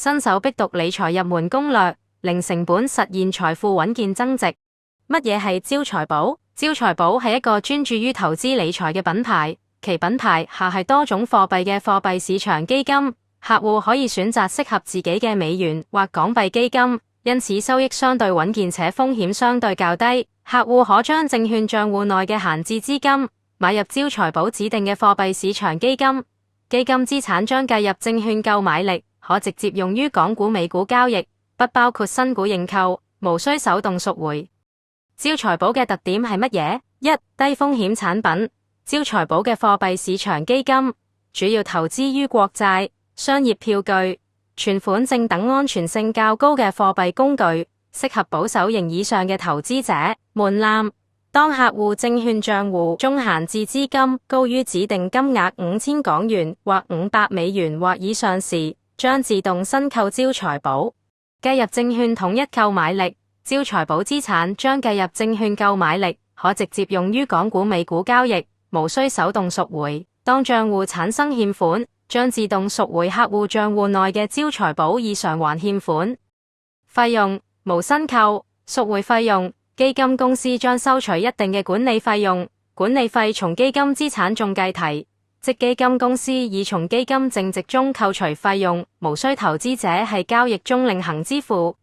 新手必讀理財入門攻略，零成本實現財富穩健增值。乜嘢係招財寶？招財寶係一個專注於投資理財嘅品牌，其品牌下係多種貨幣嘅貨幣市場基金，客戶可以選擇適合自己嘅美元或港幣基金，因此收益相對穩健且風險相對較低。客戶可將證券賬戶內嘅閒置資金買入招財寶指定嘅貨幣市場基金，基金資產將計入證券購買力，可直接用於港股美股交易，不包括新股認購，無需手動贖回。招財寶嘅特點係乜嘢？一、低風險產品。招財寶嘅貨幣市場基金主要投資於國債、商業票據、存款證等安全性較高嘅貨幣工具，適合保守型以上嘅投資者。門檻：當客戶證券賬戶中閒置資金高於指定金額5000港元或500美元或以上時，將自動申購招財寶。計入證券統一購買力。招財寶資產將計入證券購買力，可直接用於港股美股交易，無需手動贖回。當賬戶產生欠款，將自動贖回客戶賬戶內嘅招財寶以償還欠款。費用：無申購贖回費用，基金公司將收取一定嘅管理費用，管理費從基金資產中計提，即基金公司已從基金淨值中扣除費用，無需投資者喺交易中另行支付。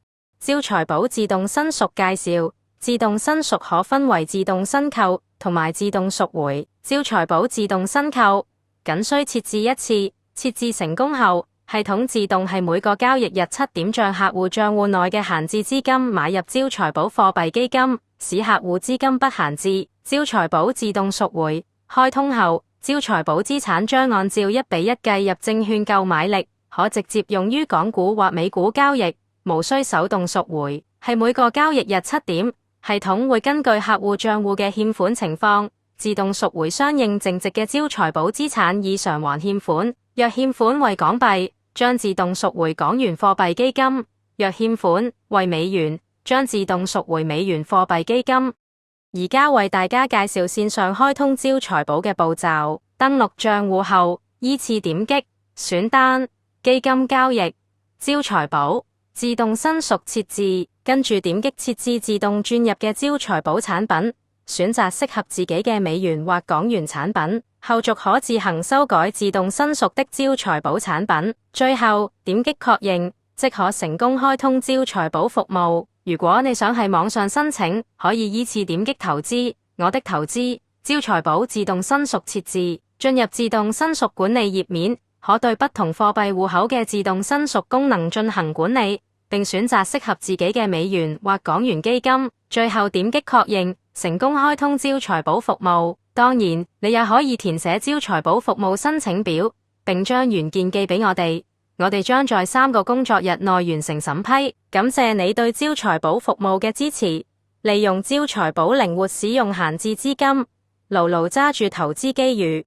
招財寶自動申贖介紹：自動申贖可分為自動申購同埋自動贖回。招財寶自動申購僅需設置一次，設置成功後，系統自動喺每個交易日7點將客戶賬戶內嘅閒置資金買入招財寶貨幣基金，使客戶資金不閒置。招財寶自動贖回開通後，招財寶資產將按照1比1計入證券購買力，可直接用於港股或美股交易，無需手動贖回。係每個交易日7點，系統會根據客戶賬戶嘅欠款情況，自動贖回相應淨值嘅招財寶資產以償還欠款。若欠款為港幣，將自動贖回港元貨幣基金；若欠款為美元，將自動贖回美元貨幣基金。而家為大家介紹線上開通招財寶嘅步驟。登錄賬戶後，依次點擊選單、基金交易、招財寶。自動申贖設置，跟住點擊設置自動轉入嘅招財寶產品，選擇適合自己嘅美元或港元產品，後續可自行修改自動申贖的招財寶產品，最後點擊確認，即可成功開通招財寶服務。如果你想喺網上申請，可以依次點擊投資、我的投資、招財寶自動申贖設置，進入自動申贖管理頁面，可對不同貨幣戶口嘅自動申贖功能進行管理，並選擇適合自己嘅美元或港元基金，最後點擊確認，成功開通招財寶服務。當然，你也可以填寫招財寶服務申請表，並將原件寄俾我哋將在3個工作日內完成審批。感謝你對招財寶服務嘅支持，利用招財寶靈活使用閒置資金，牢牢揸住投資機遇。